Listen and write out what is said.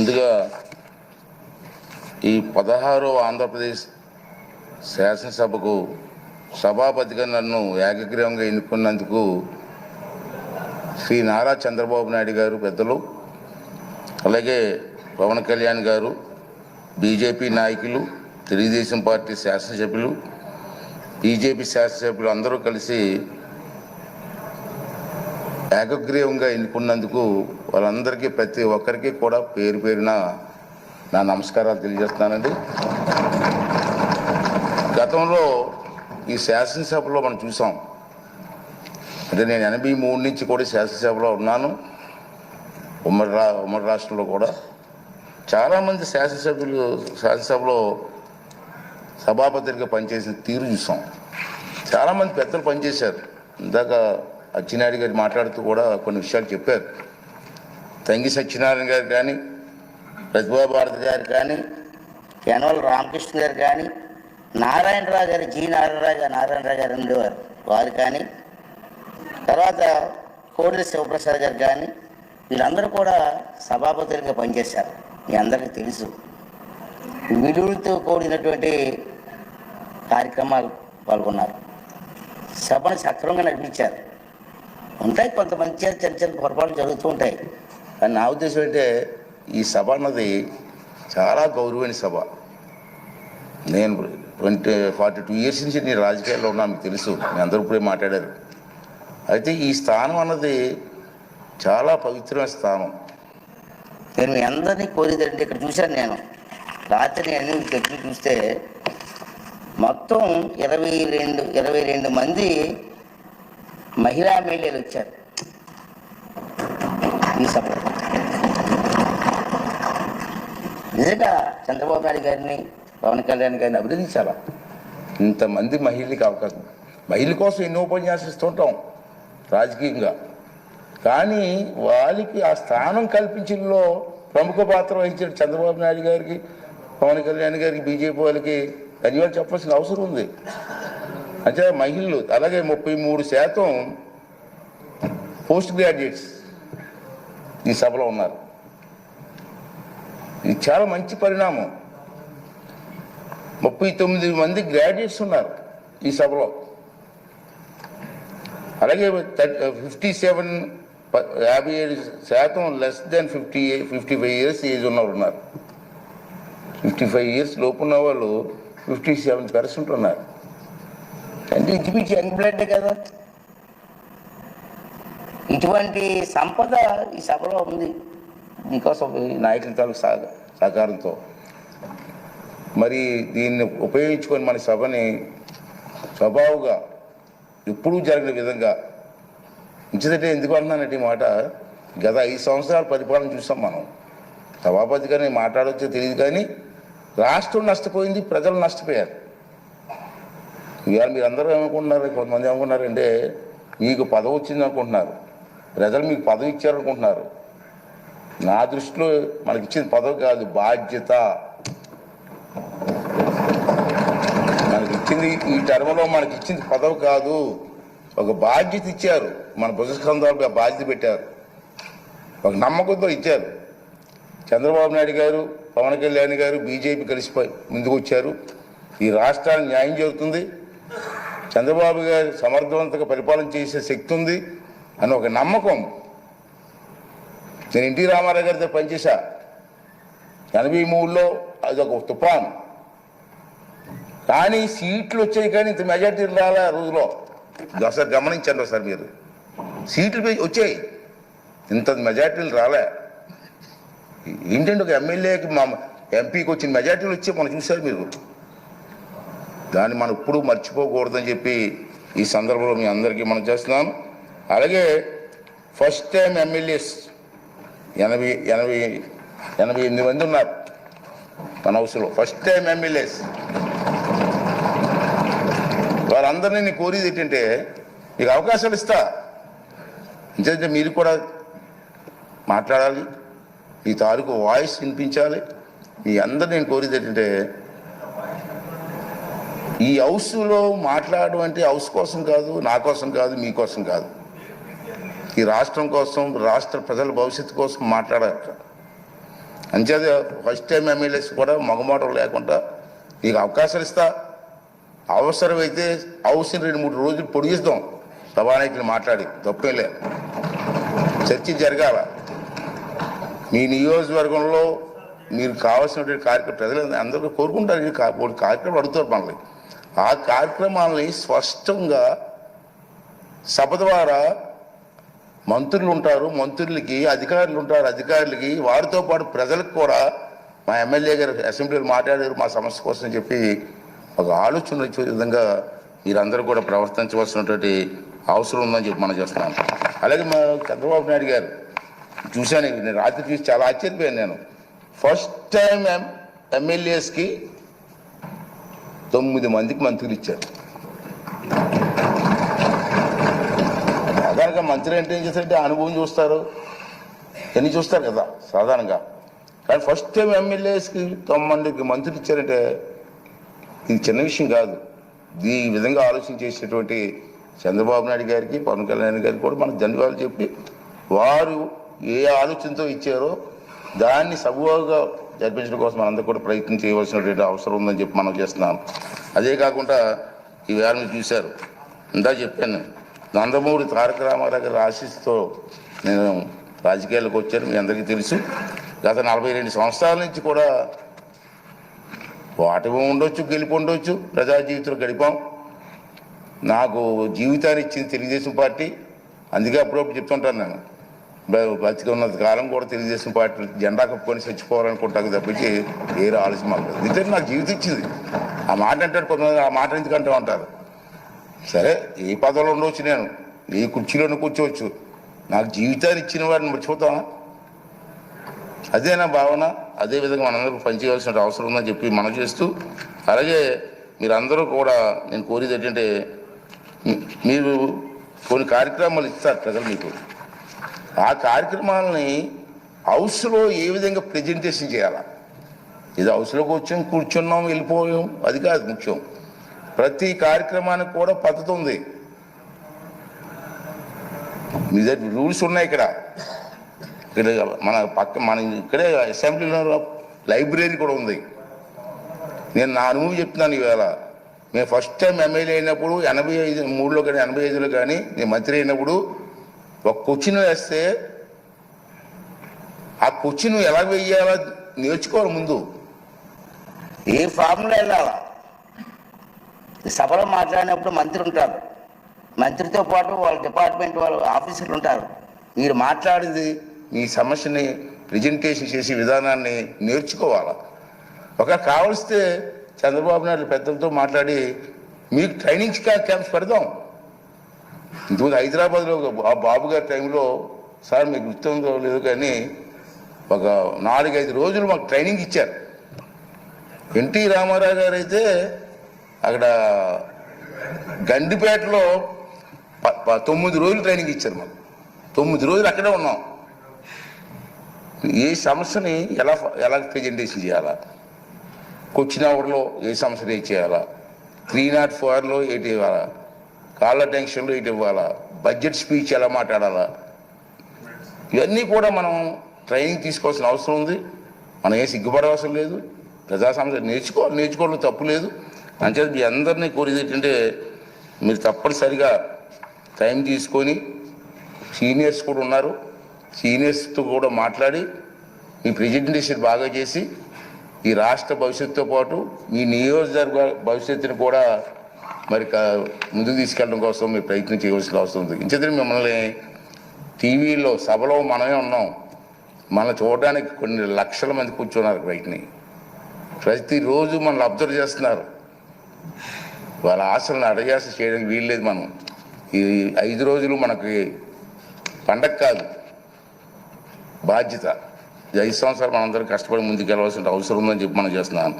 ముందుగా ఈ 16వ ఆంధ్రప్రదేశ్ శాసనసభకు సభాపతిగా నన్ను ఏకగ్రీవంగా ఎన్నుకున్నందుకు శ్రీ నారా చంద్రబాబు నాయుడు గారు పెద్దలు, అలాగే పవన్ కళ్యాణ్ గారు, బీజేపీ నాయకులు, తెలుగుదేశం పార్టీ శాసనసభ్యులు, బీజేపీ శాసనసభ్యులు అందరూ కలిసి ఏకగ్రీవంగా ఎన్నుకున్నందుకు వాళ్ళందరికీ ప్రతి ఒక్కరికి కూడా పేరు పేరున నా నమస్కారాలు తెలియజేస్తున్నానండి. గతంలో ఈ శాసనసభలో మనం చూసాం, అంటే నేను 83 నుంచి కూడా శాసనసభలో ఉన్నాను. ఉమ్మడి రాష్ట్రంలో కూడా చాలామంది శాసనసభలో సభాపతిగా పనిచేసిన తీరు చూసాం. చాలామంది పెద్దలు పనిచేశారు. ఇందాక అచ్చెన్నాయుడు గారు మాట్లాడుతూ కూడా కొన్ని విషయాలు చెప్పారు. తంగి సత్యనారాయణ గారు కానీ, ప్రతిభా భారతి గారు కానీ, యనమల రామకృష్ణ గారు కానీ, నారాయణరావు గారు, నారాయణరావు గారు ఉండేవారు, వారు కానీ, తర్వాత కోడెల శివప్రసాద్ గారు కానీ, వీళ్ళందరూ కూడా సభాపతులుగా పనిచేశారు. మీ అందరికీ తెలుసు. విలువలతో కూడినటువంటి కార్యక్రమాలు పాల్గొన్నారు. సభను సక్రమంగా నడిపించారు. ఉంటాయి కొంతమంది చిన్న చిన్న పొరపాట్లు జరుగుతూ ఉంటాయి. కానీ నా ఉద్దేశం అంటే ఈ సభ అన్నది చాలా గౌరవమైన సభ. నేను 42 ఇయర్స్ నుంచి నేను రాజకీయాల్లో ఉన్నా, మీకు తెలుసు, మీ అందరూ ఇప్పుడే మాట్లాడారు. అయితే ఈ స్థానం అన్నది చాలా పవిత్రమైన స్థానం. నేను మీ అందరినీ కోరేదంటే, ఇక్కడ చూశాను నేను రాత్రి అన్ని చెప్పి చూస్తే మొత్తం 22 మంది మహిళా ఎమ్మెల్యేలు వచ్చారు ఈ సభలో. నిజంగా చంద్రబాబు నాయుడు గారిని, పవన్ కళ్యాణ్ గారిని అభినందించాలా. ఇంతమంది మహిళలకి అవకాశం, మహిళల కోసం ఎన్నో ఉపన్యాసిస్తుంటాం రాజకీయంగా, కానీ వాళ్ళకి ఆ స్థానం కల్పించడంలో ప్రముఖ పాత్ర వహించిన చంద్రబాబు నాయుడు గారికి, పవన్ కళ్యాణ్ గారికి, బీజేపీ వాళ్ళకి ధన్యవాదాలు చెప్పాల్సిన అవసరం ఉంది. అంటే మహిళలు, అలాగే 33% పోస్ట్ గ్రాడ్యుయేట్స్ ఈ సభలో ఉన్నారు. ఇది చాలా మంచి పరిణామం. 39 మంది గ్రాడ్యుయేట్స్ ఉన్నారు ఈ సభలో. అలాగే 57% లెస్ దెన్ 55 ఇయర్స్ ఏజ్ ఉన్నవారు ఉన్నారు. 55 ఇయర్స్ లోపు ఉన్న వాళ్ళు 57% ఉన్నారు. అంటే ఇంచుమించు యంగ్ బ్లడ్ కదా. ఇటువంటి సంపద ఈ సభలో ఉంది మీకోసం, నాయకుల తాలూకు సహకారంతో. మరి దీన్ని ఉపయోగించుకొని మన సభని స్వభావుగా ఎప్పుడూ జరిగిన విధంగా ఉంచితే, ఎందుకు అంటున్నానంటే ఈ మాట, గత 5 సంవత్సరాల పరిపాలన చూసాం మనం. సభాపతిగా నేను మాట్లాడవచ్చో తెలియదు, కానీ రాష్ట్రం నష్టపోయింది, ప్రజలు నష్టపోయారు. ఇవాళ మీరు అందరూ ఏమనుకుంటున్నారు, కొంతమంది ఏమనుకుంటున్నారంటే మీకు పదవి వచ్చింది అనుకుంటున్నారు, ప్రజలు మీకు పదవి ఇచ్చారనుకుంటున్నారు. నా దృష్టిలో మనకి ఇచ్చిన పదవి కాదు, బాధ్యత. మనకి ఇచ్చింది ఈ టర్మ్లో మనకి ఇచ్చింది పదవి కాదు, ఒక బాధ్యత ఇచ్చారు. మన భుజస్కంధాలకు బాధ్యత పెట్టారు, ఒక నమ్మకంతో ఇచ్చారు. చంద్రబాబు నాయుడు గారు, పవన్ కళ్యాణ్ గారు, బీజేపీ కలిసిపోయి ముందుకు వచ్చారు. ఈ రాష్ట్రానికి న్యాయం జరుగుతుంది, చంద్రబాబు గారు సమర్థవంతంగా పరిపాలన చేసే శక్తి ఉంది అని ఒక నమ్మకం. నేను ఎన్టీ రామారావు గారితో పనిచేశా 83లో, అది ఒక తుఫాను. కానీ సీట్లు వచ్చాయి, కానీ ఇంత మెజార్టీలు రాలే ఆ రోజులో. ఒకసారి గమనించండి, ఒకసారి మీరు. సీట్లు వచ్చాయి, ఇంత మెజార్టీలు రాలే. ఏంటంటే ఒక ఎమ్మెల్యేకి, మా ఎంపీకి వచ్చిన మెజార్టీలు వచ్చి మనం చూశారు మీరు. దాన్ని మనం ఎప్పుడూ మర్చిపోకూడదని చెప్పి ఈ సందర్భంలో మీ అందరికీ మనం చేస్తున్నాను. అలాగే ఫస్ట్ టైం ఎమ్మెల్యేస్ 88 మంది ఉన్నారు మన హౌస్లో. ఫస్ట్ టైం ఎమ్మెల్యేస్ వారందరినీ నేను కోరేది ఏంటంటే, మీకు అవకాశాలు ఇస్తా, ఎందుకంటే మీరు కూడా మాట్లాడాలి, మీ తాలూకు వాయిస్ వినిపించాలి. మీ అందరు నేను కోరేది ఏంటంటే, ఈ హౌస్లో మాట్లాడడం అంటే హౌస్ కోసం కాదు, నా కోసం కాదు, మీకోసం కాదు, ఈ రాష్ట్రం కోసం, రాష్ట్ర ప్రజల భవిష్యత్తు కోసం మాట్లాడాలి. అంచేది ఫస్ట్ టైం ఎమ్మెల్యేస్ కూడా మగమాటలు లేకుండా నీకు అవకాశాలు ఇస్తా, అవసరమైతే హౌస్ని 2-3 రోజులు పొడిగిస్తాం సభానాయకులు మాట్లాడి, తప్పేలే, చర్చ జరగాల. మీ నియోజకవర్గంలో మీరు కావాల్సినటువంటి కార్యక్రమం ప్రజలు అందరూ కోరుకుంటారు, కార్యక్రమం అడుగుతారు మనల్ని. ఆ కార్యక్రమాలని స్పష్టంగా సభ ద్వారా మంత్రులు ఉంటారు, మంత్రులకి అధికారులు ఉంటారు, అధికారులకి వారితో పాటు ప్రజలకు కూడా మా ఎమ్మెల్యే గారు అసెంబ్లీలో మాట్లాడారు మా సమస్య కోసం చెప్పి ఒక ఆలోచన వచ్చే విధంగా మీరందరూ కూడా ప్రవర్తించవలసినటువంటి అవసరం ఉందని చెప్పి మనం చేస్తున్నాం. అలాగే మా చంద్రబాబు నాయుడు గారు చూశాను, నేను రాత్రి చూసి చాలా ఆశ్చర్యపోయాను. నేను ఫస్ట్ టైం ఎమ్మెల్యేస్కి 9 మందికి మంత్రులు ఇచ్చారు. సాధారణంగా మంత్రి అంటే ఏం చేస్తారంటే అనుభవం చూస్తారు, ఎన్ని చూస్తారు కదా సాధారణంగా. కానీ ఫస్ట్ టైం ఎమ్మెల్యేస్కి 9 మందికి మంత్రులు ఇచ్చారంటే ఇది చిన్న విషయం కాదు. ఈ విధంగా ఆలోచన చేసేటువంటి చంద్రబాబు నాయుడు గారికి, పవన్ కళ్యాణ్ గారికి కూడా మనకు ధన్యవాదాలు చెప్పి, వారు ఏ ఆలోచనతో ఇచ్చారో దాన్ని సబూగా జరిపించడం కోసం మనందరూ కూడా ప్రయత్నం చేయవలసినటువంటి అవసరం ఉందని చెప్పి మనం చేస్తున్నాం. అదే కాకుండా ఈవేళ మీరు చూశారు, ఇందా చెప్పాను, నందమూరి తారక రామారావు గారి ఆశీస్సుతో నేను రాజకీయాల్లోకి వచ్చాను. మీ అందరికీ తెలుసు, గత 42 సంవత్సరాల నుంచి కూడా ఓటమి ఉండొచ్చు, గెలుపు ఉండొచ్చు, ప్రజా జీవితంలో గడిపాం. నాకు జీవితాన్ని ఇచ్చింది తెలుగుదేశం పార్టీ. అందుకే అప్పుడప్పుడు చెప్తుంటాను, నేను బతికి ఉన్నంత కాలం కూడా తెలుగుదేశం పార్టీ జెండా కప్పుకొని చచ్చిపోవాలనుకుంటాను తప్పించి వేరే ఆలోచన మాకు. ఎందుకంటే నాకు జీవితం ఇచ్చింది. ఆ మాట అంటాడు కొంతమంది, ఆ మాట ఎందుకంటూ ఉంటారు. సరే, ఏ పదవిలో ఉండవచ్చు, నేను ఏ కుర్చీలోనే కూర్చోవచ్చు, నాకు జీవితాన్ని ఇచ్చిన వాడిని మర్చిపోతామా? అదే నా భావన. అదేవిధంగా మనందరూ పనిచేయవలసిన అవసరం ఉందని చెప్పి మనం చేస్తూ, అలాగే మీరందరూ కూడా నేను కోరేది ఏంటంటే, మీరు కొన్ని కార్యక్రమాలు ఇస్తారు ప్రజలు మీకు. ఆ కార్యక్రమాలని హౌస్లో ఏ విధంగా ప్రజెంటేషన్ చేయాలా? ఇది హౌస్లోకి వచ్చాం, కూర్చున్నాం, వెళ్ళిపోయాం, అది కాదు ముఖ్యం. ప్రతి కార్యక్రమానికి కూడా పద్ధతి ఉంది. మీ దగ్గర రూల్స్ ఉన్నాయి. ఇక్కడ మన ఇక్కడే అసెంబ్లీలో లైబ్రరీ కూడా ఉంది. నేను నా అనుభవం చెప్తున్నాను. ఈవేళ మేము ఫస్ట్ టైం ఎమ్మెల్యే అయినప్పుడు 83లో కానీ 85లో కానీ నేను మంత్రి అయినప్పుడు ఒక క్వశ్చన్ వేస్తే ఆ క్వశ్చన్ ఎలా వేయాలో నేర్చుకోవాలి. ముందు ఏ ఫార్ములా వెళ్ళాలా? సభలో మాట్లాడినప్పుడు మంత్రి ఉంటారు, మంత్రితో పాటు వాళ్ళ డిపార్ట్మెంట్ వాళ్ళ ఆఫీసర్లు ఉంటారు. మీరు మాట్లాడేది మీ సమస్యని ప్రెజెంటేషన్ చేసే విధానాన్ని నేర్చుకోవాలా. ఒక కావలిస్తే చంద్రబాబు నాయుడు పెద్దలతో మాట్లాడి మీకు ట్రైనింగ్ క్యాంప్స్ పెడదాం. ఇంతకుముందు హైదరాబాద్లో ఆ బాబు గారి టైంలో, సార్ మీకు గుర్తుందో లేదు కానీ, ఒక 4-5 రోజులు మాకు ట్రైనింగ్ ఇచ్చారు. ఎన్టీ రామారావు గారు అయితే అక్కడ గండిపేటలో 9 రోజులు ట్రైనింగ్ ఇచ్చారు మాకు. 9 రోజులు అక్కడే ఉన్నాం. ఏ సమస్యని ఎలా ప్రెజెంటేషన్ చేయాలా, క్వశ్చన్ అవర్లో ఏ సమస్యను ఏం చేయాలా, 304లో ఏంటి ఇవ్వాలా, కాళ్ళ టెన్షన్లో ఏంటి ఇవ్వాలా, బడ్జెట్ స్పీచ్ ఎలా మాట్లాడాలా, ఇవన్నీ కూడా మనం ట్రైనింగ్ తీసుకోవాల్సిన అవసరం ఉంది. మనం ఏం సిగ్గుపడవలసిన లేదు. ప్రజా సమస్య నేర్చుకోవడం తప్పు లేదు. అంచేది మీ అందరినీ కోరేది ఏంటంటే, మీరు తప్పనిసరిగా టైం తీసుకొని, సీనియర్స్ కూడా ఉన్నారు, సీనియర్స్తో కూడా మాట్లాడి మీ ప్రెజెంటేషన్ బాగా చేసి ఈ రాష్ట్ర భవిష్యత్తుతో పాటు మీ నియోజకవర్గ భవిష్యత్తుని కూడా మరి ముందుకు తీసుకెళ్ళడం కోసం మీరు ప్రయత్నం చేయవలసిన అవసరం ఉంది. ఇంచేత మిమ్మల్ని టీవీలో సభలో మనమే ఉన్నాం, మన చూడడానికి కొన్ని లక్షల మంది కూర్చున్నారు బయటని. ప్రతిరోజు మనల్ని అబ్జర్వ్ చేస్తున్నారు. వాళ్ళ ఆశలను అడయాస చేయడానికి వీల్లేదు. మనం ఈ 5 రోజులు మనకి పండగ కాదు, బాధ్యత. 5 సంవత్సరాలు మనందరం కష్టపడి ముందుకు వెళ్ళవలసిన అవసరం ఉందని చెప్పి మనం చేస్తున్నాను.